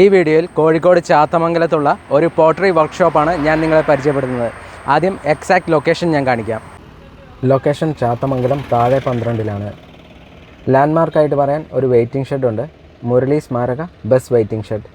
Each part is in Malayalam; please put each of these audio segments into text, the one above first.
ഈ വീഡിയോയിൽ കോഴിക്കോട് ചാത്തമംഗലത്തുള്ള ഒരു പോട്ടറി വർക്ക്ഷോപ്പാണ് ഞാൻ നിങ്ങളെ പരിചയപ്പെടുത്തുന്നത്. ആദ്യം എക്സാക്ട് ലൊക്കേഷൻ ഞാൻ കാണിക്കാം. ലൊക്കേഷൻ ചാത്തമംഗലം താഴെ 12-ലാണ്. ലാൻഡ്മാർക്കായിട്ട് പറയാൻ ഒരു വെയിറ്റിംഗ് ഷെഡ് ഉണ്ട്, മുരളി സ്മാരക ബസ് വെയിറ്റിംഗ് ഷെഡ്.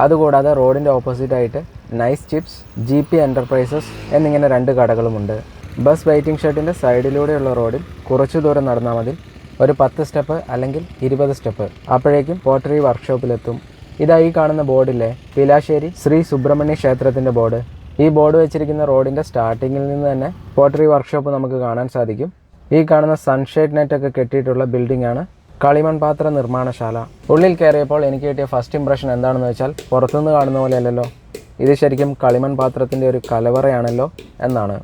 അതുകൂടാതെ റോഡിൻ്റെ ഓപ്പോസിറ്റായിട്ട് നൈസ് ചിപ്സ്, GP എൻ്റർപ്രൈസസ് എന്നിങ്ങനെ 2 കടകളുമുണ്ട്. ബസ് വെയിറ്റിംഗ് ഷെഡിൻ്റെ സൈഡിലൂടെയുള്ള റോഡിൽ കുറച്ചു ദൂരം നടന്നാൽ മതി, ഒരു 10 സ്റ്റെപ്പ് അല്ലെങ്കിൽ 20 സ്റ്റെപ്പ്, അപ്പോഴേക്കും പോട്ടറി വർക്ക്ഷോപ്പിലെത്തും. ഇതായി കാണുന്ന ബോർഡില്ലേ, പിലാശ്ശേരി ശ്രീ സുബ്രഹ്മണ്യ ക്ഷേത്രത്തിൻ്റെ ബോർഡ്. ഈ ബോർഡ് വെച്ചിരിക്കുന്ന റോഡിൻ്റെ സ്റ്റാർട്ടിങ്ങിൽ നിന്ന് തന്നെ പോട്ടറി വർക്ക്ഷോപ്പ് നമുക്ക് കാണാൻ സാധിക്കും. ഈ കാണുന്ന സൺഷെയ്ഡ് നെറ്റൊക്കെ കെട്ടിയിട്ടുള്ള ബിൽഡിംഗ് ആണ് കളിമൺപാത്ര നിർമ്മാണശാല. ഉള്ളിൽ കയറിയപ്പോൾ എനിക്ക് കിട്ടിയ ഫസ്റ്റ് ഇംപ്രഷൻ എന്താണെന്ന് വെച്ചാൽ, പുറത്തുനിന്ന് കാണുന്ന പോലെയല്ലല്ലോ, ഇത് ശരിക്കും കളിമൺപാത്രത്തിൻ്റെ ഒരു കലവറയാണല്ലോ എന്നാണ്.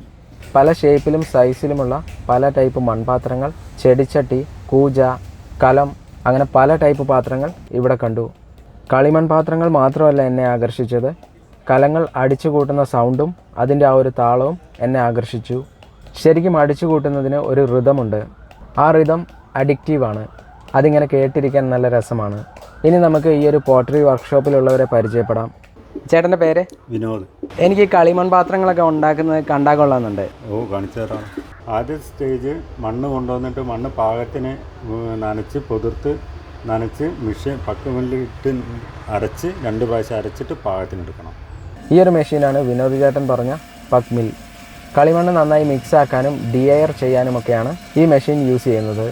പല ഷേപ്പിലും സൈസിലുമുള്ള പല ടൈപ്പ് മൺപാത്രങ്ങൾ, ചെടിച്ചട്ടി, കൂജ, കലം, അങ്ങനെ പല ടൈപ്പ് പാത്രങ്ങൾ ഇവിടെ കണ്ടു. കളിമൺ പാത്രങ്ങൾ മാത്രമല്ല എന്നെ ആകർഷിച്ചത്, കലങ്ങൾ അടിച്ചു കൂട്ടുന്ന സൗണ്ടും അതിൻ്റെ ആ ഒരു താളവും എന്നെ ആകർഷിച്ചു. ശരിക്കും അടിച്ചു കൂട്ടുന്നതിന് ഒരു റിതമുണ്ട്. ആ റിതം അഡിക്റ്റീവാണ്. അതിങ്ങനെ കേട്ടിരിക്കാൻ നല്ല രസമാണ്. ഇനി നമുക്ക് ഈ ഒരു പോട്ടറി വർക്ക്ഷോപ്പിലുള്ളവരെ പരിചയപ്പെടാം. ചേട്ടൻ്റെ പേര്? വിനോദ്. എനിക്ക് കളിമൺ പാത്രങ്ങളൊക്കെ ഉണ്ടാക്കുന്നത് കണ്ടാൽ കൊള്ളാമെന്നുണ്ട്. കാണിച്ചു തരാം. ആദ്യ സ്റ്റേജ് മണ്ണ് കൊണ്ടുവന്നിട്ട് മണ്ണ് പാകത്തിന് നനച്ച് പൊതിർത്ത് നനച്ച് പക്കുമില്ലിട്ട് അരച്ച് 2 പ്രാവശ്യം അരച്ചിട്ട് പാകത്തിനെടുക്കണം. ഈ ഒരു മെഷീനാണ് വിനോദ് ചേട്ടൻ പറഞ്ഞ പക്ക് മിൽ. കളിമണ്ണ് നന്നായി മിക്സ് ആക്കാനും ഡിഎയർ ചെയ്യാനുമൊക്കെയാണ് ഈ മെഷീൻ യൂസ് ചെയ്യുന്നത്.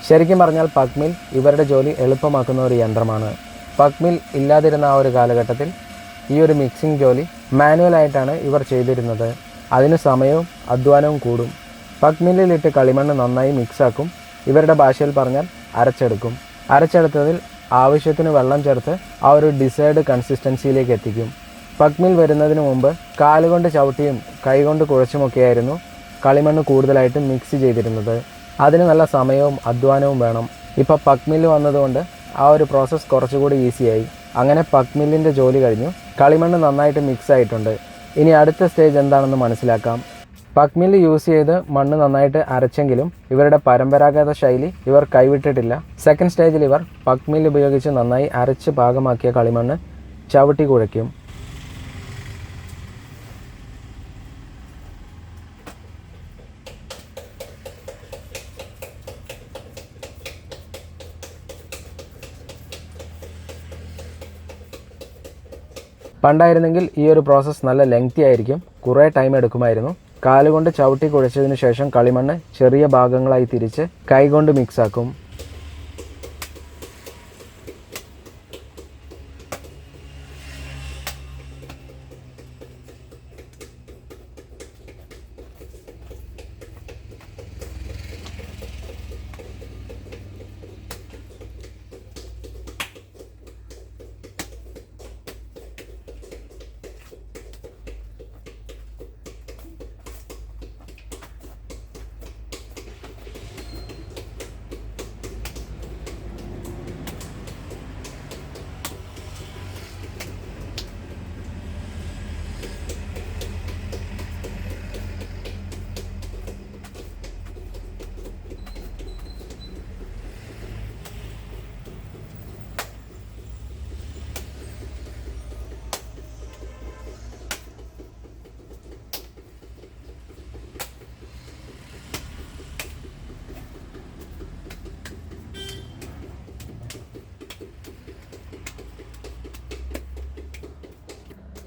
ശരിക്കും പറഞ്ഞാൽ പക്ക് മിൽ ഇവരുടെ ജോലി എളുപ്പമാക്കുന്ന ഒരു യന്ത്രമാണ്. പക്ക് മിൽ ഇല്ലാതിരുന്ന ആ ഒരു കാലഘട്ടത്തിൽ ഈ ഒരു മിക്സിംഗ് ജോലി മാനുവലായിട്ടാണ് ഇവർ ചെയ്തിരുന്നത്. അതിന് സമയവും അധ്വാനവും കൂടും. പക്ക് മില്ലിലിട്ട് കളിമണ്ണ് നന്നായി മിക്സാക്കും. ഇവരുടെ ഭാഷയിൽ പറഞ്ഞാൽ അരച്ചെടുക്കും. അരച്ചെടുത്തതിൽ ആവശ്യത്തിന് വെള്ളം ചേർത്ത് ആ ഒരു ഡിസൈർഡ് കൺസിസ്റ്റൻസിയിലേക്ക് എത്തിക്കും. പക്ക് മിൽ വരുന്നതിന് മുമ്പ് കാലുകൊണ്ട് ചവിട്ടിയും കൈകൊണ്ട് കുഴച്ചുമൊക്കെയായിരുന്നു കളിമണ്ണ് കൂടുതലായിട്ട് മിക്സ് ചെയ്തിരുന്നത്. അതിന് നല്ല സമയവും അധ്വാനവും വേണം. ഇപ്പോൾ പക്ക് മില്ല് വന്നതുകൊണ്ട് ആ ഒരു പ്രോസസ്സ് കുറച്ചുകൂടി ഈസിയായി. അങ്ങനെ പക്ക് മില്ലിൻ്റെ ജോലി കഴിഞ്ഞു. കളിമണ്ണ് നന്നായിട്ട് മിക്സ് ആയിട്ടുണ്ട്. ഇനി അടുത്ത സ്റ്റേജ് എന്താണെന്ന് മനസ്സിലാക്കാം. പക്ക് മില്ല് യൂസ് ചെയ്ത് മണ്ണ് നന്നായിട്ട് അരച്ചെങ്കിലും ഇവരുടെ പരമ്പരാഗത ശൈലി ഇവർ കൈവിട്ടിട്ടില്ല. സെക്കൻഡ് സ്റ്റേജിൽ ഇവർ പക്ക് മില്ല് ഉപയോഗിച്ച് നന്നായി അരച്ച് പാകമാക്കിയ കളിമണ്ണ് ചവിട്ടി കുഴയ്ക്കും. പണ്ടായിരുന്നെങ്കിൽ ഈ ഒരു പ്രോസസ്സ് നല്ല ലെങ്തി ആയിരിക്കും, കുറേ ടൈം എടുക്കുമായിരുന്നു. കാലുകൊണ്ട് ചവിട്ടി കുഴച്ചതിന് ശേഷം കളിമണ്ണ് ചെറിയ ഭാഗങ്ങളായി തിരിച്ച് കൈകൊണ്ട് മിക്സാക്കും.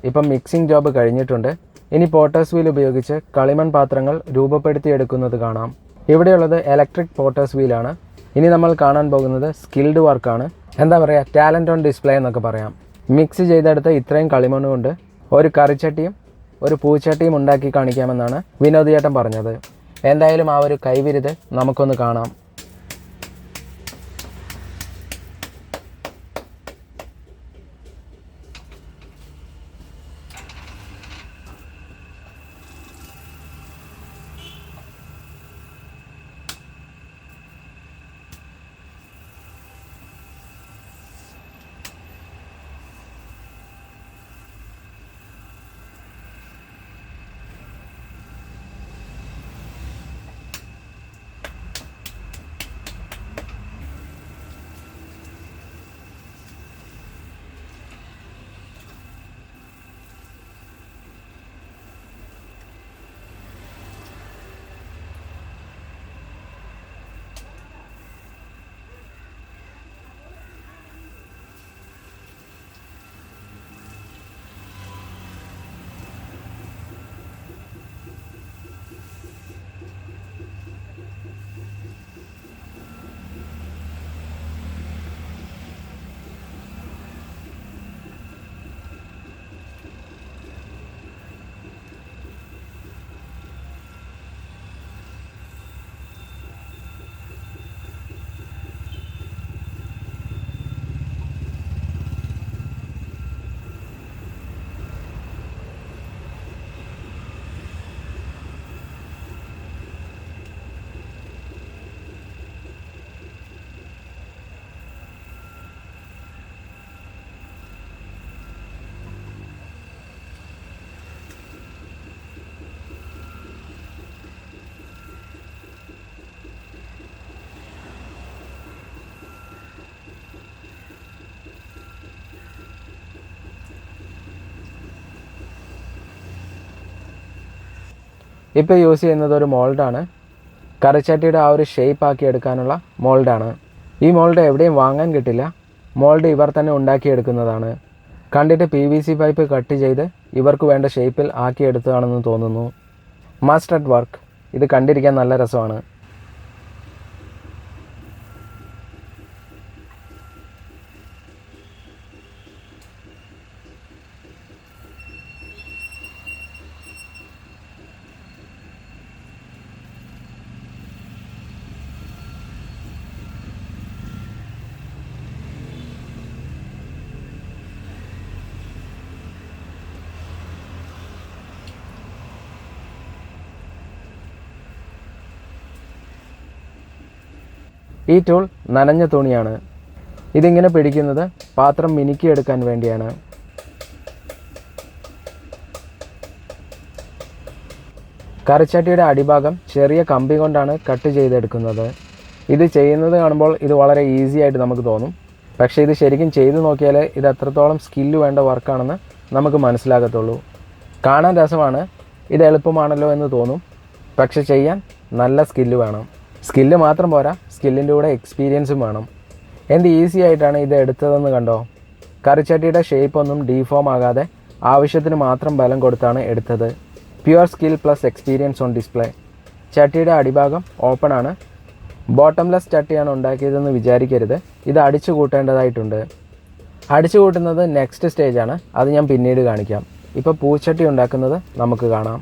ഇപ്പം മിക്സിംഗ് ജോബ് കഴിഞ്ഞിട്ടുണ്ട്. ഇനി പോട്ടേഴ്സ് വീൽ ഉപയോഗിച്ച് കളിമൺ പാത്രങ്ങൾ രൂപപ്പെടുത്തിയെടുക്കുന്നത് കാണാം. ഇവിടെയുള്ളത് ഇലക്ട്രിക് പോട്ടേഴ്സ് വീലാണ്. ഇനി നമ്മൾ കാണാൻ പോകുന്നത് സ്കിൽഡ് വർക്കാണ്. എന്താ പറയുക, ടാലൻ്റ് ഓൺ ഡിസ്പ്ലേ എന്നൊക്കെ പറയാം. മിക്സ് ചെയ്തെടുത്ത് ഇത്രയും കളിമണ്ണ് കൊണ്ട് ഒരു കറിച്ചട്ടിയും ഒരു പൂച്ചട്ടിയും ഉണ്ടാക്കി കാണിക്കാമെന്നാണ് വിനോദ് ചേട്ടൻ പറഞ്ഞത്. എന്തായാലും ആ ഒരു കൈവിരുത് നമുക്കൊന്ന് കാണാം. ഇപ്പോൾ യൂസ് ചെയ്യുന്നത് ഒരു മോൾഡാണ്. കറിച്ചട്ടിയുടെ ആ ഒരു ഷേപ്പ് ആക്കി എടുക്കാനുള്ള മോൾഡാണ്. ഈ മോൾഡ് എവിടെയും വാങ്ങാൻ കിട്ടില്ല. മോൾഡ് ഇവർ തന്നെ ഉണ്ടാക്കിയെടുക്കുന്നതാണ്. കണ്ടിട്ട് PVC പൈപ്പ് കട്ട് ചെയ്ത് ഇവർക്ക് വേണ്ട ഷേപ്പിൽ ആക്കിയെടുത്തതാണെന്ന് തോന്നുന്നു. Must at work. ഇത് കണ്ടിരിക്കാൻ നല്ല രസമാണ്. ഈ ടൂൾ നനഞ്ഞ തുണിയാണ്. ഇതിങ്ങനെ പിടിക്കുന്നത് പാത്രം മിനുക്കിയെടുക്കാൻ വേണ്ടിയാണ്. കറിച്ചട്ടിയുടെ അടിഭാഗം ചെറിയ കമ്പി കൊണ്ടാണ് കട്ട് ചെയ്തെടുക്കുന്നത്. ഇത് ചെയ്യുന്നത് കാണുമ്പോൾ ഇത് വളരെ ഈസി ആയിട്ട് നമുക്ക് തോന്നും. പക്ഷേ ഇത് ശരിക്കും ചെയ്തു നോക്കിയാൽ ഇത് എത്രത്തോളം സ്കില്ല് വേണ്ട വർക്കാണെന്ന് നമുക്ക് മനസ്സിലാകത്തുള്ളൂ. കാണാൻ രസമാണ്, ഇത് എളുപ്പമാണല്ലോ എന്ന് തോന്നും. പക്ഷെ ചെയ്യാൻ നല്ല സ്കില്ല് വേണം. സ്കില്ല് മാത്രം പോരാ, സ്കില്ലിൻ്റെ കൂടെ എക്സ്പീരിയൻസും വേണം. എന്ത് ഈസി ആയിട്ടാണ് ഇത് എടുത്തതെന്ന് കണ്ടോ. കറിച്ചട്ടിയുടെ ഷേപ്പ് ഒന്നും ഡീഫോം ആകാതെ ആവശ്യത്തിന് മാത്രം ബലം കൊടുത്താണ് എടുത്തത്. Pure skill plus experience on display. ചട്ടിയുടെ അടിഭാഗം ഓപ്പൺ ആണ്. ബോട്ടംലെസ് ചട്ടിയാണ് ഉണ്ടാക്കിയതെന്ന് വിചാരിക്കരുത്. ഇത് അടിച്ചു കൂട്ടേണ്ടതായിട്ടുണ്ട്. അടിച്ചു കൂട്ടുന്നത് നെക്സ്റ്റ് സ്റ്റേജാണ്. അത് ഞാൻ പിന്നീട് കാണിക്കാം. ഇപ്പോൾ പൂച്ചട്ടി ഉണ്ടാക്കുന്നത് നമുക്ക് കാണാം.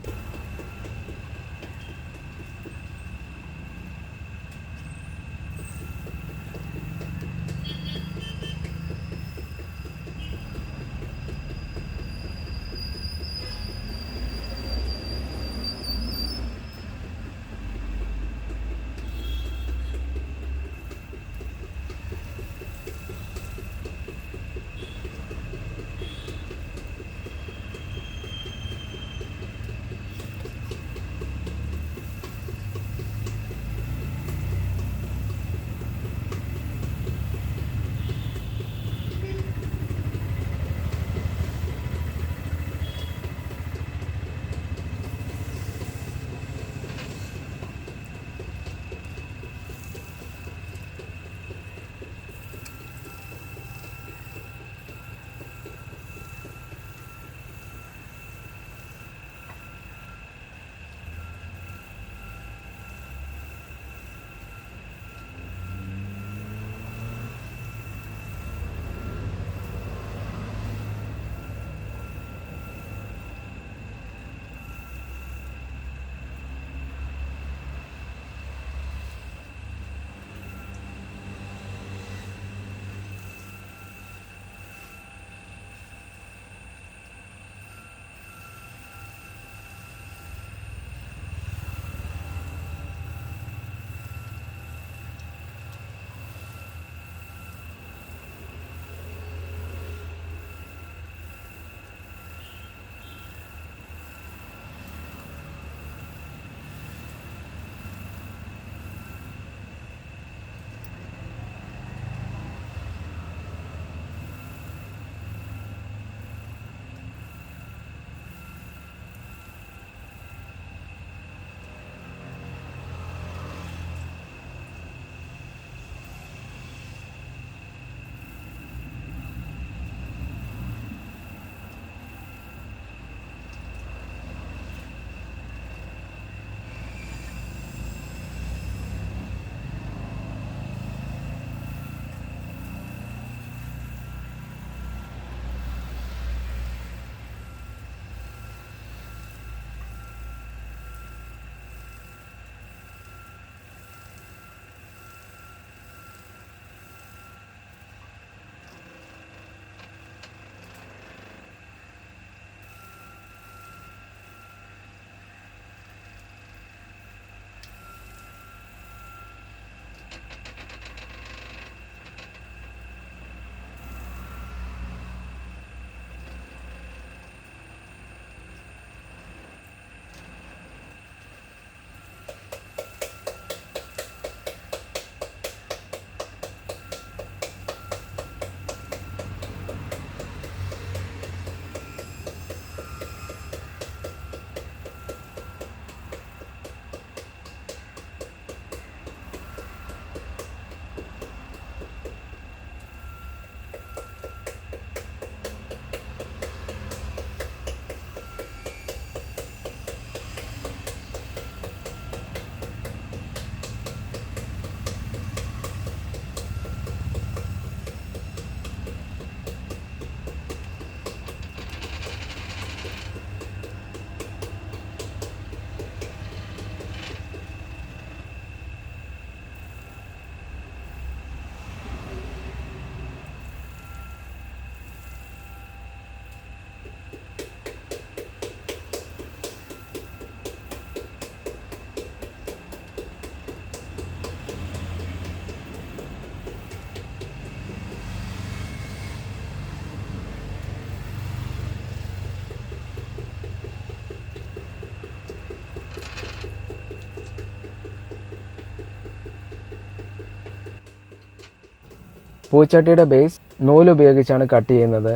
പൂച്ചട്ടിയുടെ ബേസ് നൂല് ഉപയോഗിച്ചാണ് കട്ട് ചെയ്യുന്നത്.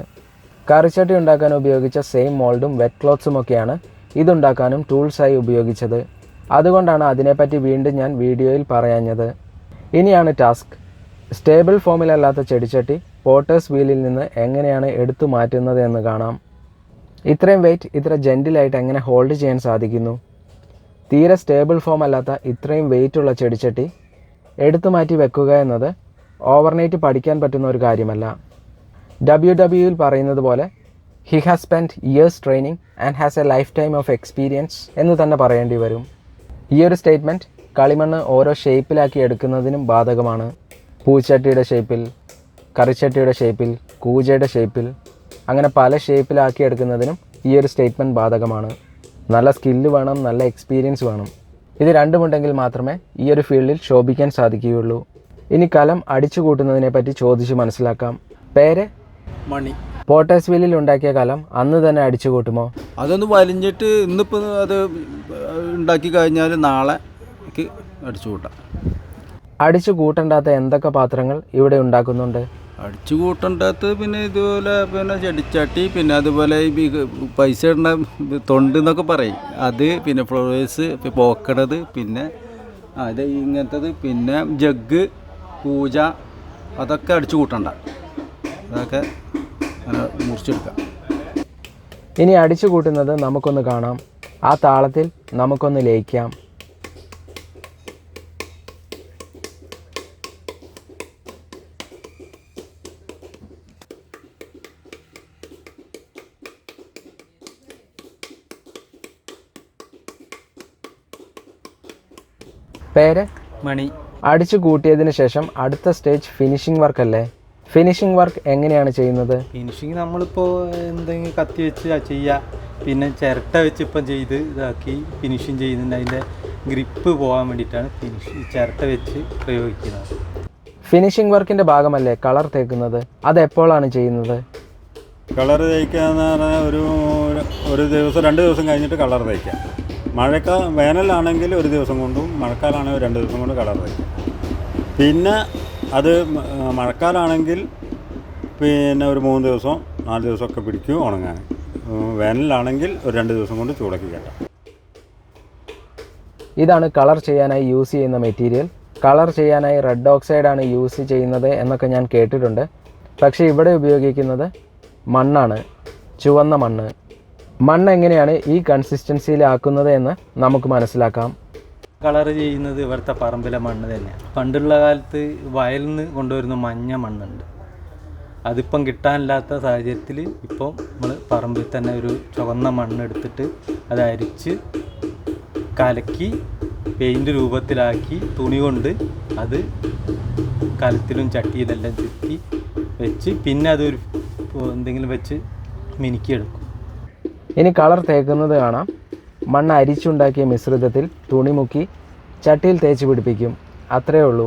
കറിച്ചട്ടി ഉണ്ടാക്കാൻ ഉപയോഗിച്ച സെയിം മോൾഡും വെറ്റ് ക്ലോത്ത്സും ഒക്കെയാണ് ഇതുണ്ടാക്കാനും ടൂൾസായി ഉപയോഗിച്ചത്. അതുകൊണ്ടാണ് അതിനെപ്പറ്റി വീണ്ടും ഞാൻ വീഡിയോയിൽ പറയാഞ്ഞത്. ഇനിയാണ് ടാസ്ക്. സ്റ്റേബിൾ ഫോമിലല്ലാത്ത ചെടിച്ചട്ടി പോട്ടേഴ്സ് വീലിൽ നിന്ന് എങ്ങനെയാണ് എടുത്തു മാറ്റുന്നത് എന്ന് കാണാം. ഇത്രയും വെയിറ്റ് ഇത്ര ജെൻറ്റിലായിട്ട് എങ്ങനെ ഹോൾഡ് ചെയ്യാൻ സാധിക്കുന്നു? തീരെ സ്റ്റേബിൾ ഫോം അല്ലാത്ത ഇത്രയും വെയിറ്റുള്ള ചെടിച്ചട്ടി എടുത്തു മാറ്റി വെക്കുക എന്നത് ഓവർനൈറ്റ് പഠിക്കാൻ പറ്റുന്ന ഒരു കാര്യമല്ല. WWയിൽ പറയുന്നത് പോലെ he has spend years training and has A life time of experience എന്ന് തന്നെ പറയേണ്ടി വരും. ഈ ഒരു സ്റ്റേറ്റ്മെൻറ്റ് കളിമണ്ണ് ഓരോ ഷേപ്പിലാക്കി എടുക്കുന്നതിനും ബാധകമാണ്. പൂച്ചട്ടിയുടെ ഷേപ്പിൽ, കറിച്ചട്ടിയുടെ ഷേപ്പിൽ, കൂജയുടെ ഷേപ്പിൽ, അങ്ങനെ പല ഷേപ്പിലാക്കി എടുക്കുന്നതിനും ഈ ഒരു സ്റ്റേറ്റ്മെൻറ്റ് ബാധകമാണ്. നല്ല സ്കില്ല് വേണം, നല്ല എക്സ്പീരിയൻസ് വേണം. ഇത് രണ്ടുമുണ്ടെങ്കിൽ മാത്രമേ ഈ ഒരു ഫീൽഡിൽ ശോഭിക്കാൻ സാധിക്കുകയുള്ളൂ. ഇനി കലം അടിച്ചു കൂട്ടുന്നതിനെ പറ്റി ചോദിച്ച് മനസ്സിലാക്കാം. പേര് മണി. പോട്ടേഴ്സ് വീലിൽ ഉണ്ടാക്കിയ കലം അന്ന് തന്നെ അടിച്ചു കൂട്ടുമോ? അതൊന്ന് വലിഞ്ഞിട്ട് ഇന്നിപ്പോൾ അത് ഉണ്ടാക്കി കഴിഞ്ഞാൽ നാളേക്ക് അടിച്ചു കൂട്ടാം. അടിച്ചു കൂട്ടണ്ടാത്ത എന്തൊക്കെ പാത്രങ്ങൾ ഇവിടെ ഉണ്ടാക്കുന്നുണ്ട്? അടിച്ചു കൂട്ടേണ്ടത് പിന്നെ ഇതുപോലെ പിന്നെ ചെടിച്ചട്ടി, പിന്നെ അതുപോലെ ഈ പൈസ ഇടുന്ന തൊണ്ട് എന്നൊക്കെ പറയും അത്, പിന്നെ ഫ്ലവേഴ്സ് പോക്കണത്, പിന്നെ അത് ഇങ്ങനത്തത്, പിന്നെ ജഗ്, പൂജ, അതൊക്കെ അടിച്ചു കൂട്ടണ്ട. അതൊക്കെ അങ്ങനെ മുറിച്ചെടുക്കാം. ഇനി അടിച്ചു കൂട്ടുന്നത് നമുക്കൊന്ന് കാണാം. ആ താളത്തിൽ നമുക്കൊന്ന് ലയിക്കാം. പേര് മണി. അടിച്ചു കൂട്ടിയതിന് ശേഷം അടുത്ത സ്റ്റേജ് ഫിനിഷിംഗ് വർക്ക് അല്ലേ? ഫിനിഷിംഗ് വർക്ക് എങ്ങനെയാണ് ചെയ്യുന്നത്? ഫിനിഷിങ് നമ്മളിപ്പോൾ എന്തെങ്കിലും കത്തി വെച്ച് ചെയ്യുക, പിന്നെ ചിരട്ട വെച്ച് ഇപ്പം ചെയ്ത് ഇതാക്കി ഫിനിഷിങ് ചെയ്യുന്നുണ്ട്. അതിൻ്റെ ഗ്രിപ്പ് പോകാൻ വേണ്ടിയിട്ടാണ് ചിരട്ട വെച്ച് പ്രയോഗിക്കുന്നത്. ഫിനിഷിംഗ് വർക്കിൻ്റെ ഭാഗമല്ലേ കളർ തേക്കുന്നത്? അതെപ്പോഴാണ് ചെയ്യുന്നത്? കളർ തേക്കുക എന്ന് പറഞ്ഞാൽ ഒരു ദിവസം 2 ദിവസം കഴിഞ്ഞിട്ട് കളർ തേക്കാം. വേനലാണെങ്കിൽ 1 ദിവസം കൊണ്ടും, മഴക്കാലമാണെങ്കിൽ 2 ദിവസം കൊണ്ട് കളർ തേക്കാം. പിന്നെ അത് മഴക്കാലമാണെങ്കിൽ പിന്നെ ഒരു 3 ദിവസം 4 ദിവസമൊക്കെ പിടിക്കും ഉണങ്ങാൻ. വേനലാണെങ്കിൽ ഒരു 2 ദിവസം കൊണ്ട് ചൂടാക്കി കെട്ടാം. ഇതാണ് കളർ ചെയ്യാനായി യൂസ് ചെയ്യുന്ന മെറ്റീരിയൽ. കളർ ചെയ്യാനായി റെഡ് ഓക്സൈഡാണ് യൂസ് ചെയ്യുന്നത് എന്നൊക്കെ ഞാൻ കേട്ടിട്ടുണ്ട്. പക്ഷേ ഇവിടെ ഉപയോഗിക്കുന്നത് മണ്ണാണ്, ചുവന്ന മണ്ണ്. മണ്ണ് എങ്ങനെയാണ് ഈ കൺസിസ്റ്റൻസിയിലാക്കുന്നത് എന്ന് നമുക്ക് മനസ്സിലാക്കാം. കളർ ചെയ്യുന്നത് ഇവിടുത്തെ പറമ്പിലെ മണ്ണ് തന്നെയാണ്. പണ്ടുള്ള കാലത്ത് വയലിൽ നിന്ന് കൊണ്ടുവരുന്ന മഞ്ഞ മണ്ണുണ്ട്. അതിപ്പം കിട്ടാനില്ലാത്ത സാഹചര്യത്തിൽ ഇപ്പോൾ നമ്മൾ പറമ്പിൽ തന്നെ ഒരു ചുവന്ന മണ്ണ് എടുത്തിട്ട് അത് അരിച്ച് കലക്കി പെയിൻറ് രൂപത്തിലാക്കി തുണി കൊണ്ട് അത് കലത്തിലും ചട്ടിയിലെല്ലാം ചുറ്റി വെച്ച് പിന്നെ അതൊരു എന്തെങ്കിലും വെച്ച് മിനുക്കിയെടുക്കും. ഇനി കളർ തേക്കുന്നത് കാണാം. മണ്ണ് അരിച്ചുണ്ടാക്കിയ മിശ്രിതത്തിൽ തുണി മുക്കി ചട്ടിയിൽ തേച്ച് പിടിപ്പിക്കും. അത്രയേ ഉള്ളൂ.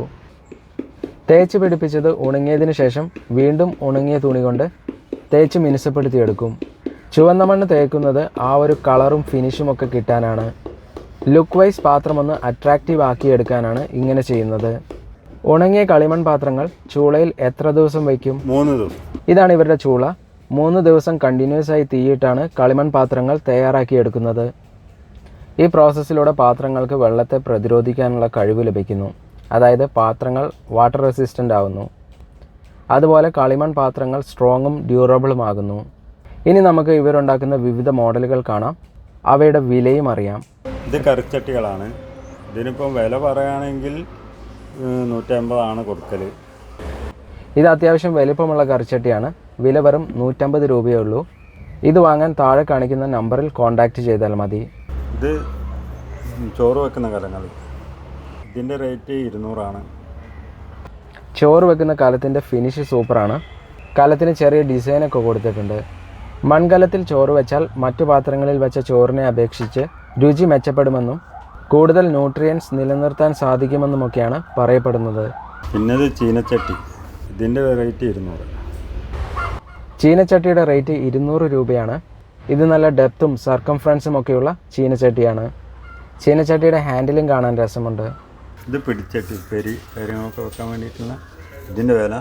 തേച്ച് പിടിപ്പിച്ചത് ഉണങ്ങിയതിന് ശേഷം വീണ്ടും ഉണങ്ങിയ തുണി കൊണ്ട് തേച്ച് മിനുസപ്പെടുത്തിയെടുക്കും. ചുവന്ന മണ്ണ് തേക്കുന്നത് ആ ഒരു കളറും ഫിനിഷും ഒക്കെ കിട്ടാനാണ്. ലുക്ക് വൈസ് പാത്രമൊന്ന് അട്രാക്റ്റീവ് ആക്കിയെടുക്കാനാണ് ഇങ്ങനെ ചെയ്യുന്നത്. ഉണങ്ങിയ കളിമൺ പാത്രങ്ങൾ ചൂളയിൽ എത്ര ദിവസം വയ്ക്കും? 3 ദിവസം. ഇതാണ് ഇവരുടെ ചൂള. 3 ദിവസം കണ്ടിന്യൂസ് ആയി തീയിട്ടാണ് കളിമൺ പാത്രങ്ങൾ തയ്യാറാക്കിയെടുക്കുന്നത്. ഈ പ്രോസസ്സിലൂടെ പാത്രങ്ങൾക്ക് വെള്ളത്തെ പ്രതിരോധിക്കാനുള്ള കഴിവ് ലഭിക്കുന്നു. അതായത് പാത്രങ്ങൾ വാട്ടർ റെസിസ്റ്റൻ്റ് ആവുന്നു. അതുപോലെ കളിമൺ പാത്രങ്ങൾ സ്ട്രോങ്ങും ഡ്യൂറബിളുമാകുന്നു. ഇനി നമുക്ക് ഇവരുണ്ടാക്കുന്ന വിവിധ മോഡലുകൾ കാണാം. അവയുടെ വിലയും അറിയാം. ഇത് കറിച്ചട്ടികളാണ്. ഇതിനിപ്പം വില പറയുകയാണെങ്കിൽ 150 കൊടുക്കൽ. ഇത് അത്യാവശ്യം വലിപ്പമുള്ള കറിച്ചട്ടിയാണ്. വില വെറും 150 രൂപയേ ഉള്ളൂ. ഇത് വാങ്ങാൻ താഴെ കാണിക്കുന്ന നമ്പറിൽ കോൺടാക്റ്റ് ചെയ്താൽ മതി. ഇത് ചോറ് വെക്കുന്ന കലങ്ങൾ. ഇതിൻ്റെ റേറ്റ് 200. ചോറ് വെക്കുന്ന കലത്തിൻ്റെ ഫിനിഷ് സൂപ്പറാണ്. കലത്തിന് ചെറിയ ഡിസൈനൊക്കെ കൊടുത്തിട്ടുണ്ട്. മൺകലത്തിൽ ചോറ് വെച്ചാൽ മറ്റു പാത്രങ്ങളിൽ വെച്ച ചോറിനെ അപേക്ഷിച്ച് രുചി മെച്ചപ്പെടുമെന്നും കൂടുതൽ ന്യൂട്രിയൻസ് നിലനിർത്താൻ സാധിക്കുമെന്നുമൊക്കെയാണ് പറയപ്പെടുന്നത്. പിന്നെ ഇത് ചീനച്ചട്ടി. ഇതിൻ്റെ റേറ്റ് 200. ചീനച്ചട്ടിയുടെ റേറ്റ് 200 രൂപയാണ്. ഇത് നല്ല ഡെപ്തും സർക്കംഫറൻസും ഒക്കെയുള്ള ചീനച്ചട്ടിയാണ്. ചീനച്ചട്ടിയുടെ ഹാൻഡിലും കാണാൻ രസമുണ്ട്. ഇത് പിടിച്ചട്ടി, കാര്യങ്ങളൊക്കെ വെക്കാൻ വേണ്ടിയിട്ടുള്ള. ഇതിൻ്റെ വില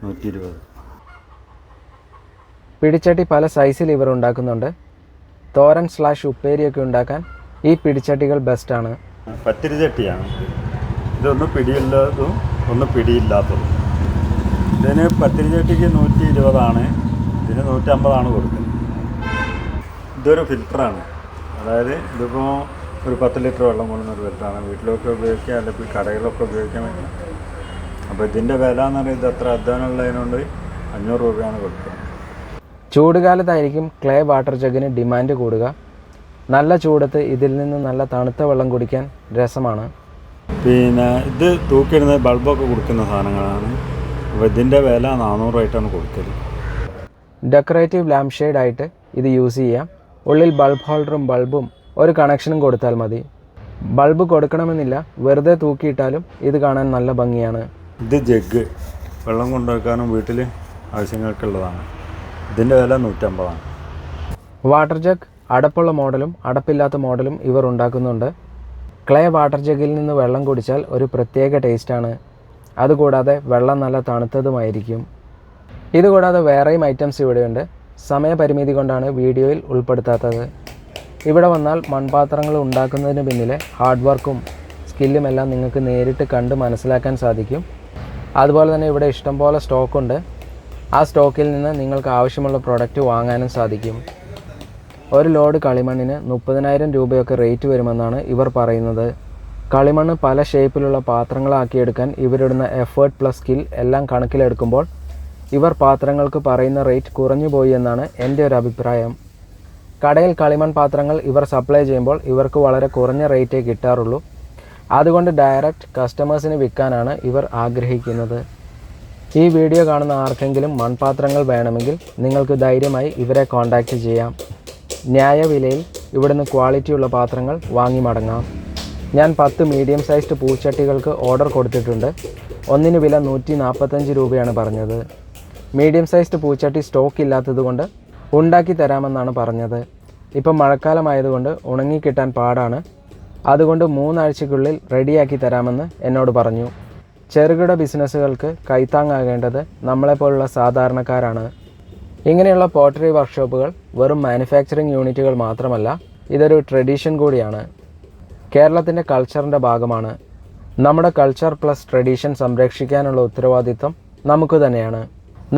120. പിടിച്ചട്ടി പല സൈസിൽ ഇവർ ഉണ്ടാക്കുന്നുണ്ട്. തോരൻ / ഉപ്പേരിയൊക്കെ ഉണ്ടാക്കാൻ ഈ പിടിച്ചട്ടികൾ ബെസ്റ്റാണ്. പത്തിരി ചട്ടിയാണ്. ഇതൊന്ന് പിടിയുള്ളതും ഒന്ന് പിടിയില്ലാത്തതും. ഇതിന് പത്തിരി ചട്ടിക്ക് 120 ഇതിന് 150 കൊടുക്കുന്നത്. ഇതൊരു ഫിൽറ്ററാണ്. അതായത് ഇതിപ്പോൾ ഒരു 10 ലിറ്റർ വെള്ളം കൊള്ളുന്നൊരു ഫിൽറ്ററാണ്. വീട്ടിലൊക്കെ ഉപയോഗിക്കുക, അല്ലെങ്കിൽ കടകളിലൊക്കെ ഉപയോഗിക്കാൻ വേണ്ടി. അപ്പോൾ ഇതിൻ്റെ വില എന്ന് പറയുന്നത് അത്ര അധ്വാനമുള്ളതിനോണ്ട് 500 രൂപയാണ് കൊടുക്കുന്നത്. ചൂടുകാലത്തായിരിക്കും ക്ലേ വാട്ടർ ജഗ്ഗിന് ഡിമാൻഡ് കൂടുക. നല്ല ചൂടത്ത് ഇതിൽ നിന്ന് നല്ല തണുത്ത വെള്ളം കുടിക്കാൻ രസമാണ്. പിന്നെ ഇത് തൂക്കിയിടുന്ന ബൾബൊക്കെ കൊടുക്കുന്ന സാധനങ്ങളാണ്. അപ്പോൾ ഇതിൻ്റെ വില 400 ആയിട്ടാണ് കൊടുക്കല്. ഡെക്കറേറ്റീവ് ലാമ്പ് ഷെയ്ഡായിട്ട് ഇത് യൂസ് ചെയ്യാം. ഉള്ളിൽ ബൾബ് ഹോൾഡറും ബൾബും ഒരു കണക്ഷനും കൊടുത്താൽ മതി. ബൾബ് കൊടുക്കണമെന്നില്ല, വെറുതെ തൂക്കിയിട്ടാലും ഇത് കാണാൻ നല്ല ഭംഗിയാണ്. ഇത് ജഗ്ഗ് വെള്ളം കൊണ്ടുവയ്ക്കാനും വീട്ടിൽ ആവശ്യങ്ങൾക്കുള്ളതാണ്. ഇതിൻ്റെ വില 150. വാട്ടർ ജഗ് അടപ്പുള്ള മോഡലും അടപ്പില്ലാത്ത മോഡലും ഇവർ ഉണ്ടാക്കുന്നുണ്ട്. ക്ലേ വാട്ടർ ജഗ്ഗിൽ നിന്ന് വെള്ളം കുടിച്ചാൽ ഒരു പ്രത്യേക ടേസ്റ്റാണ്. അതുകൂടാതെ വെള്ളം നല്ല തണുത്തതുമായിരിക്കും. ഇതുകൂടാതെ വേറെയും ഐറ്റംസ് ഇവിടെയുണ്ട്. സമയപരിമിതി കൊണ്ടാണ് വീഡിയോയിൽ ഉൾപ്പെടുത്താത്തത്. ഇവിടെ വന്നാൽ മൺപാത്രങ്ങൾ ഉണ്ടാക്കുന്നതിന് പിന്നിലെ ഹാർഡ് വർക്കും സ്കില്ലും എല്ലാം നിങ്ങൾക്ക് നേരിട്ട് കണ്ട് മനസ്സിലാക്കാൻ സാധിക്കും. അതുപോലെ തന്നെ ഇവിടെ ഇഷ്ടംപോലെ സ്റ്റോക്കുണ്ട്. ആ സ്റ്റോക്കിൽ നിന്ന് നിങ്ങൾക്ക് ആവശ്യമുള്ള പ്രോഡക്റ്റ് വാങ്ങാനും സാധിക്കും. ഒരു ലോഡ് കളിമണ്ണിന് 30,000 രൂപയൊക്കെ റേറ്റ് വരുമെന്നാണ് ഇവർ പറയുന്നത്. കളിമണ്ണ് പല ഷേപ്പിലുള്ള പാത്രങ്ങളാക്കിയെടുക്കാൻ ഇവരിടുന്ന എഫേർട്ട് പ്ലസ് സ്കിൽ എല്ലാം കണക്കിലെടുക്കുമ്പോൾ ഇവർ പാത്രങ്ങൾക്ക് പറയുന്ന റേറ്റ് കുറഞ്ഞു പോയി എന്നാണ് എൻ്റെ ഒരു അഭിപ്രായം. കടയിൽ കളിമൺ പാത്രങ്ങൾ ഇവർ സപ്ലൈ ചെയ്യുമ്പോൾ ഇവർക്ക് വളരെ കുറഞ്ഞ റേറ്റേ കിട്ടാറുള്ളൂ. അതുകൊണ്ട് ഡയറക്റ്റ് കസ്റ്റമേഴ്സിന് വിൽക്കാനാണ് ഇവർ ആഗ്രഹിക്കുന്നത്. ഈ വീഡിയോ കാണുന്ന ആർക്കെങ്കിലും മൺപാത്രങ്ങൾ വേണമെങ്കിൽ നിങ്ങൾക്ക് ധൈര്യമായി ഇവരെ കോൺടാക്റ്റ് ചെയ്യാം. ന്യായവിലയിൽ ഇവിടുന്ന് ക്വാളിറ്റിയുള്ള പാത്രങ്ങൾ വാങ്ങി മടങ്ങാം. ഞാൻ 10 മീഡിയം സൈസ്ഡ് പൂച്ചട്ടികൾക്ക് ഓർഡർ കൊടുത്തിട്ടുണ്ട്. ഒന്നിന് വില 145 രൂപയാണ് പറഞ്ഞത്. മീഡിയം സൈസ്ഡ് പൂച്ചട്ടി സ്റ്റോക്ക് ഇല്ലാത്തതുകൊണ്ട് ഉണ്ടാക്കി തരാമെന്നാണ് പറഞ്ഞത്. ഇപ്പം മഴക്കാലമായതുകൊണ്ട് ഉണങ്ങിക്കിട്ടാൻ പാടാണ്. അതുകൊണ്ട് 3 ആഴ്ചയ്ക്കുള്ളിൽ റെഡിയാക്കി തരാമെന്ന് എന്നോട് പറഞ്ഞു. ചെറുകിട ബിസിനസ്സുകൾക്ക് കൈത്താങ്ങാകേണ്ടത് നമ്മളെപ്പോലുള്ള സാധാരണക്കാരാണ്. ഇങ്ങനെയുള്ള പോട്ടറി വർക്ക്ഷോപ്പുകൾ വെറും മാനുഫാക്ചറിങ് യൂണിറ്റുകൾ മാത്രമല്ല, ഇതൊരു ട്രഡീഷൻ കൂടിയാണ്. കേരളത്തിൻ്റെ കൾച്ചറിൻ്റെ ഭാഗമാണ്. നമ്മുടെ കൾച്ചർ പ്ലസ് ട്രഡീഷൻ സംരക്ഷിക്കാനുള്ള ഉത്തരവാദിത്വം നമുക്ക് തന്നെയാണ്.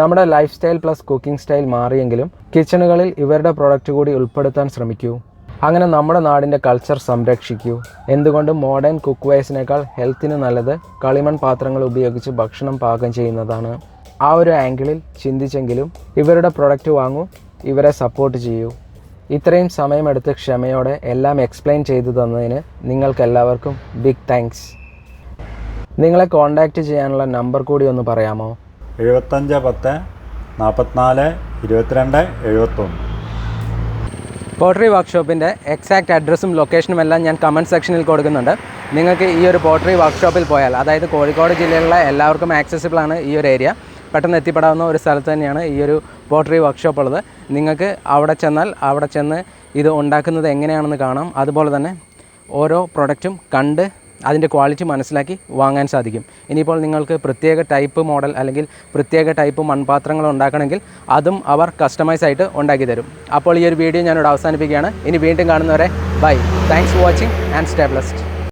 നമ്മുടെ life style plus cooking style മാറിയെങ്കിലും കിച്ചണുകളിൽ ഇവരുടെ പ്രൊഡക്റ്റ് കൂടി ഉൾപ്പെടുത്താൻ ശ്രമിക്കൂ. അങ്ങനെ നമ്മുടെ നാടിൻ്റെ കൾച്ചർ സംരക്ഷിക്കൂ. എന്തുകൊണ്ടും മോഡേൺ കുക്ക് വെയർസിനേക്കാൾ ഹെൽത്തിന് നല്ലത് കളിമൺ പാത്രങ്ങൾ ഉപയോഗിച്ച് ഭക്ഷണം പാകം ചെയ്യുന്നതാണ്. ആ ഒരു ആംഗിളിൽ ചിന്തിച്ചെങ്കിലും ഇവരുടെ പ്രൊഡക്റ്റ് വാങ്ങൂ, ഇവരെ സപ്പോർട്ട് ചെയ്യൂ. ഇത്രയും സമയമെടുത്ത് ക്ഷമയോടെ എല്ലാം എക്സ്പ്ലെയിൻ ചെയ്തു തന്നതിന് നിങ്ങൾക്കെല്ലാവർക്കും ബിഗ് താങ്ക്സ്. നിങ്ങളെ കോൺടാക്റ്റ് ചെയ്യാനുള്ള നമ്പർ കൂടി ഒന്ന് പറയാമോ? 75 10 44 22 71. പോട്ടറി വർക്ക്ഷോപ്പിൻ്റെ എക്സാക്റ്റ് അഡ്രസ്സും ലൊക്കേഷനും എല്ലാം ഞാൻ കമൻറ്റ് സെക്ഷനിൽ കൊടുക്കുന്നുണ്ട്. നിങ്ങൾക്ക് ഈ ഒരു പോട്ടറി വർക്ക്ഷോപ്പിൽ പോയാൽ, അതായത് കോഴിക്കോട് ജില്ലയിലുള്ള എല്ലാവർക്കും ആക്സസിബിൾ ആണ് ഈ ഒരു ഏരിയ. പെട്ടെന്ന് എത്തിപ്പെടാവുന്ന ഒരു സ്ഥലത്ത് തന്നെയാണ് ഈ ഒരു പോട്ടറി വർക്ക്ഷോപ്പ് ഉള്ളത്. നിങ്ങൾക്ക് അവിടെ ചെന്നാൽ അവിടെ ചെന്ന് ഇത് ഉണ്ടാക്കുന്നത് എങ്ങനെയാണെന്ന് കാണാം. അതുപോലെ തന്നെ ഓരോ പ്രൊഡക്റ്റും കണ്ട് അതിൻ്റെ ക്വാളിറ്റി മനസ്സിലാക്കി വാങ്ങാൻ സാധിക്കും. ഇനിയിപ്പോൾ നിങ്ങൾക്ക് പ്രത്യേക ടൈപ്പ് മോഡൽ അല്ലെങ്കിൽ പ്രത്യേക ടൈപ്പ് മൺപാത്രങ്ങൾ ഉണ്ടാക്കണമെങ്കിൽ അതും അവർ കസ്റ്റമൈസ് ആയിട്ട് ഉണ്ടാക്കി തരും. അപ്പോൾ ഈ ഒരു വീഡിയോ ഞാനിവിടെ അവസാനിപ്പിക്കുകയാണ്. ഇനി വീണ്ടും കാണുന്നവരെ bye. Thanks for watching and stay blessed.